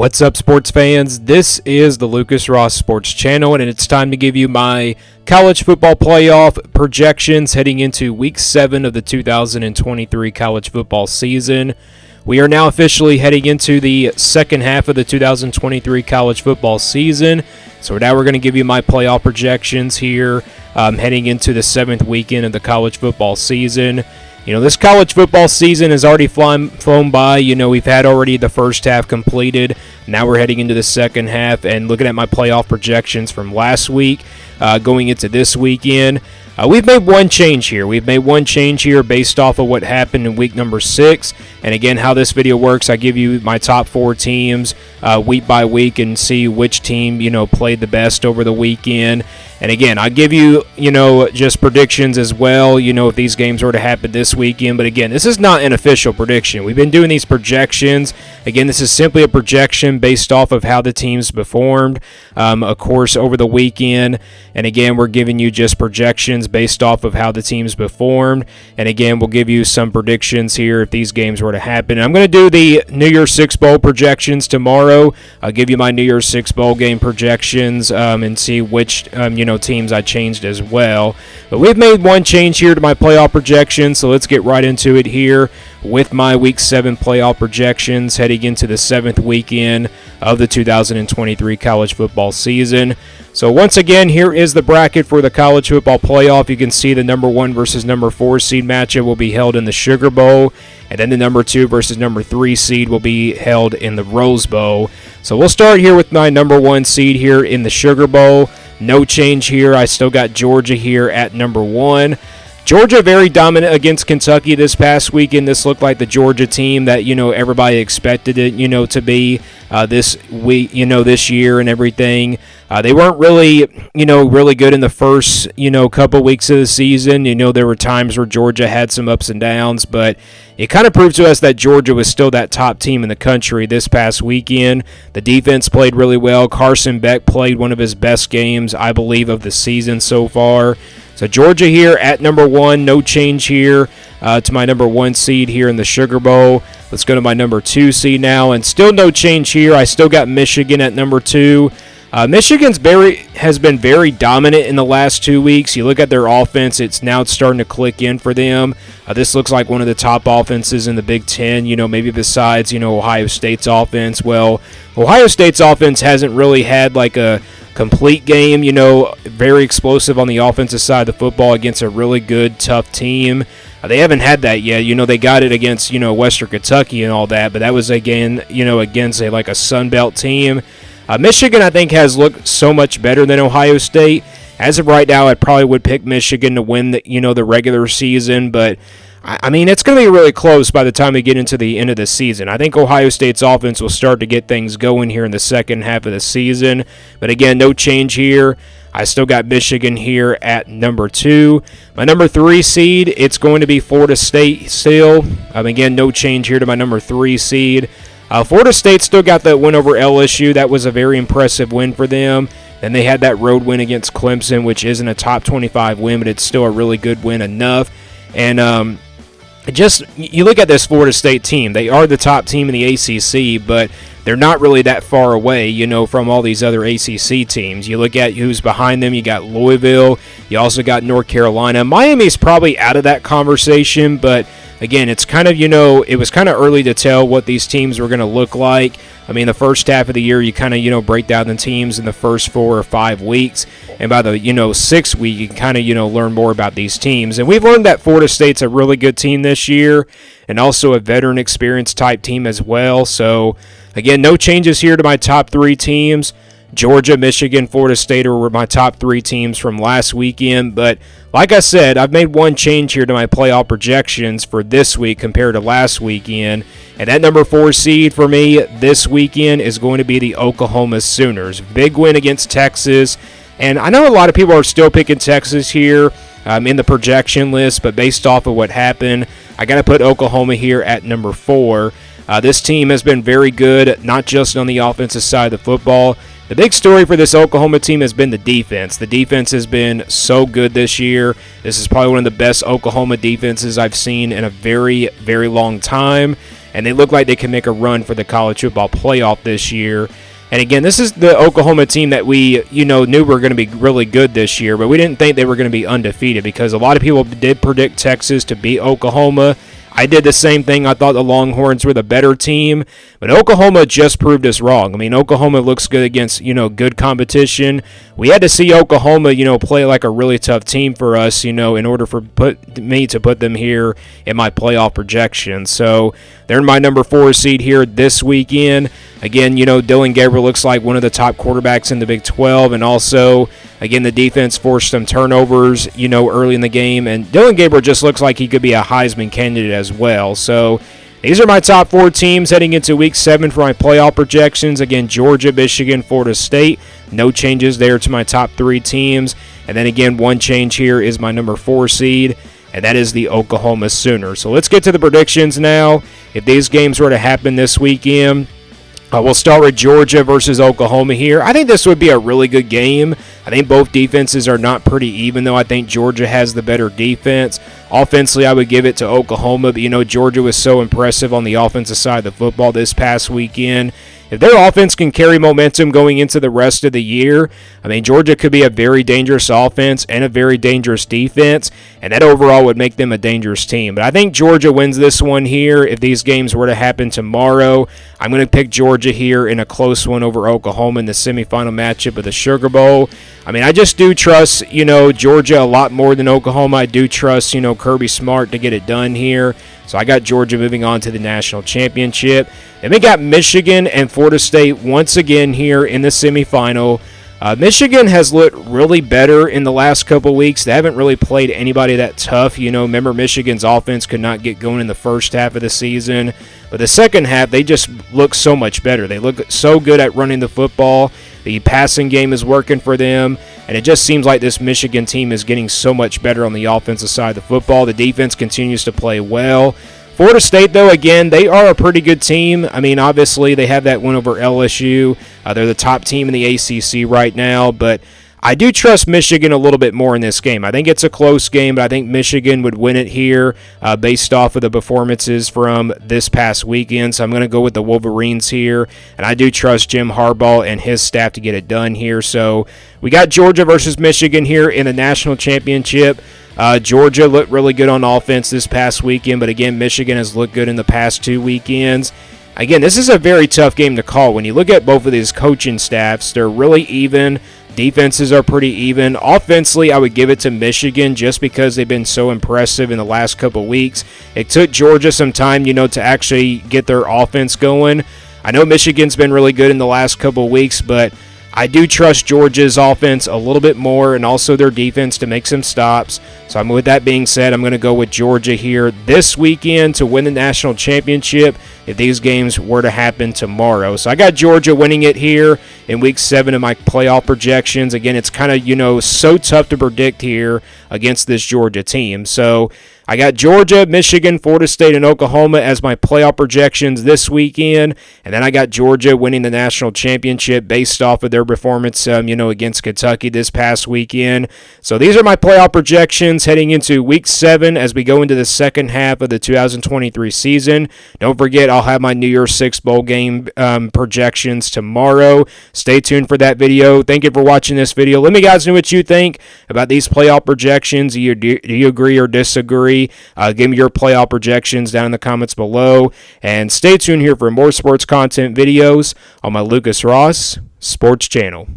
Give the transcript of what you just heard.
What's up, sports fans? This is the Lucas Ross Sports Channel, and it's time to give you my college football playoff projections heading into Week 7 of the 2023 college football season. We are now officially heading into the second half of the 2023 college football season, so now we're going to give you my playoff projections here heading into the 7th weekend of the college football season. You know, this college football season has already flown by. You know, we've had already the first half completed. Now we're heading into the second half and looking at my playoff projections from last week going into this weekend. We've made one change here. Based off of what happened in week number 6. And again, how this video works, I give you my top 4 teams week by week and see which team, played the best over the weekend. And again, I give you, just predictions as well, if these games were to happen this weekend. But again, this is not an official prediction. We've been doing these projections. Again, this is simply a projection based off of how the teams performed, of course, over the weekend. And again, we're giving you just projections based off of how the teams performed. And again, we'll give you some predictions here if these games were to happen. And I'm going to do the New Year's Six Bowl projections tomorrow. I'll give you my New Year's Six Bowl game projections and see which, teams I changed as well. But we've made one change here to my playoff projections, so let's get right into it here with my Week 7 playoff projections heading into the 7th weekend of the 2023 college football season. So once again, here is the bracket for the college football playoff. You can see the number 1 versus number 4 seed matchup will be held in the Sugar Bowl, and then the number 2 versus number 3 seed will be held in the Rose Bowl. So we'll start here with my number 1 seed here in the Sugar Bowl. No change here. I still got Georgia here at number 1. Georgia very dominant against Kentucky this past weekend. This looked like the Georgia team that, everybody expected it, to be this week, this year and everything. They weren't really, really good in the first, couple weeks of the season. There were times where Georgia had some ups and downs, but it kind of proved to us that Georgia was still that top team in the country this past weekend. The defense played really well. Carson Beck played one of his best games, I believe, of the season so far. So Georgia here at number 1, no change here to my number 1 seed here in the Sugar Bowl. Let's go to my number 2 seed now, and still no change here. I still got Michigan at number 2. Michigan has been very dominant in the last 2 weeks. You look at their offense, it's starting to click in for them. This looks like one of the top offenses in the Big Ten, maybe besides, Ohio State's offense. Well, Ohio State's offense hasn't really had like a complete game, very explosive on the offensive side of the football against a really good, tough team. They haven't had that yet. They got it against, Western Kentucky and all that, but that was, again, against a Sun Belt team. Michigan, I think, has looked so much better than Ohio State. As of right now, I probably would pick Michigan to win the regular season, but I mean, it's going to be really close by the time we get into the end of the season. I think Ohio State's offense will start to get things going here in the second half of the season. But again, no change here. I still got Michigan here at number 2. My number 3 seed, it's going to be Florida State still. Again, no change here to my number 3 seed. Florida State still got that win over LSU. That was a very impressive win for them. Then they had that road win against Clemson, which isn't a top 25 win, but it's still a really good win enough. And you look at this Florida State team. They are the top team in the ACC, but they're not really that far away, from all these other ACC teams. You look at who's behind them. You got Louisville. You also got North Carolina. Miami's probably out of that conversation, but again, it's kind of, it was kind of early to tell what these teams were going to look like. I mean, the first half of the year, you kind of, break down the teams in the first 4 or 5 weeks. And by the, 6th week, you can kind of, learn more about these teams. And we've learned that Florida State's a really good team this year and also a veteran experience type team as well. So, again, no changes here to my top 3 teams. Georgia, Michigan, Florida State were my top 3 teams from last weekend. But like I said, I've made one change here to my playoff projections for this week compared to last weekend. And that number 4 seed for me this weekend is going to be the Oklahoma Sooners. Big win against Texas. And I know a lot of people are still picking Texas here in the projection list, but based off of what happened, I got to put Oklahoma here at number 4. This team has been very good, not just on the offensive side of the football. The big story for this Oklahoma team has been the defense. The defense has been so good this year. This is probably one of the best Oklahoma defenses I've seen in a very, very long time. and they look like they can make a run for the college football playoff this year. And again, this is the Oklahoma team that we, knew were going to be really good this year, but we didn't think they were going to be undefeated because a lot of people did predict Texas to beat Oklahoma. I did the same thing. I thought the Longhorns were the better team, but Oklahoma just proved us wrong. I mean, Oklahoma looks good against, good competition. We had to see Oklahoma, play like a really tough team for us, in order for me to put them here in my playoff projection. So they're my number 4 seed here this weekend. Again, Dillon Gabriel looks like one of the top quarterbacks in the Big 12, and also, again, the defense forced some turnovers, early in the game, and Dillon Gabriel just looks like he could be a Heisman candidate as well. So these are my top 4 teams heading into Week 7 for my playoff projections. Again, Georgia, Michigan, Florida State. No changes there to my top 3 teams. And then again, one change here is my number 4 seed, and that is the Oklahoma Sooners. So let's get to the predictions now. If these games were to happen this weekend, we'll start with Georgia versus Oklahoma here. I think this would be a really good game. I think both defenses are not pretty even, though I think Georgia has the better defense. Offensively, I would give it to Oklahoma, but Georgia was so impressive on the offensive side of the football this past weekend. If their offense can carry momentum going into the rest of the year, I mean, Georgia could be a very dangerous offense and a very dangerous defense, and that overall would make them a dangerous team. But I think Georgia wins this one here. If these games were to happen tomorrow, I'm going to pick Georgia here in a close one over Oklahoma in the semifinal matchup of the Sugar Bowl. I mean, I just do trust, Georgia a lot more than Oklahoma. I do trust, Kirby Smart to get it done here. So I got Georgia moving on to the national championship. Then we got Michigan and Florida State once again here in the semifinal. Michigan has looked really better in the last couple weeks. They haven't really played anybody that tough. Remember Michigan's offense could not get going in the first half of the season. But the second half, they just look so much better. They look so good at running the football. The passing game is working for them. And it just seems like this Michigan team is getting so much better on the offensive side of the football. The defense continues to play well. Florida State, though, again, they are a pretty good team. I mean, obviously, they have that win over LSU. They're the top team in the ACC right now, but I do trust Michigan a little bit more in this game. I think it's a close game, but I think Michigan would win it here based off of the performances from this past weekend. So I'm going to go with the Wolverines here, and I do trust Jim Harbaugh and his staff to get it done here. So we got Georgia versus Michigan here in the national championship. Georgia looked really good on offense this past weekend, but again, Michigan has looked good in the past 2 weekends. Again, this is a very tough game to call. When you look at both of these coaching staffs, they're really even. Defenses are pretty even. Offensively, I would give it to Michigan just because they've been so impressive in the last couple weeks. It took Georgia some time, to actually get their offense going. I know Michigan's been really good in the last couple weeks, but I do trust Georgia's offense a little bit more and also their defense to make some stops. So with that being said, I'm going to go with Georgia here this weekend to win the national championship if these games were to happen tomorrow. So I got Georgia winning it here in Week 7 of my playoff projections. Again, it's kind of, so tough to predict here against this Georgia team. So I got Georgia, Michigan, Florida State, and Oklahoma as my playoff projections this weekend. And then I got Georgia winning the national championship based off of their performance, against Kentucky this past weekend. So these are my playoff projections heading into Week 7 as we go into the second half of the 2023 season. Don't forget, I'll have my New Year's Six bowl game projections tomorrow. Stay tuned for that video. Thank you for watching this video. Let me guys know what you think about these playoff projections. Do you agree or disagree? Give me your playoff projections down in the comments below. And stay tuned here for more sports content videos on my Lucas Ross Sports channel.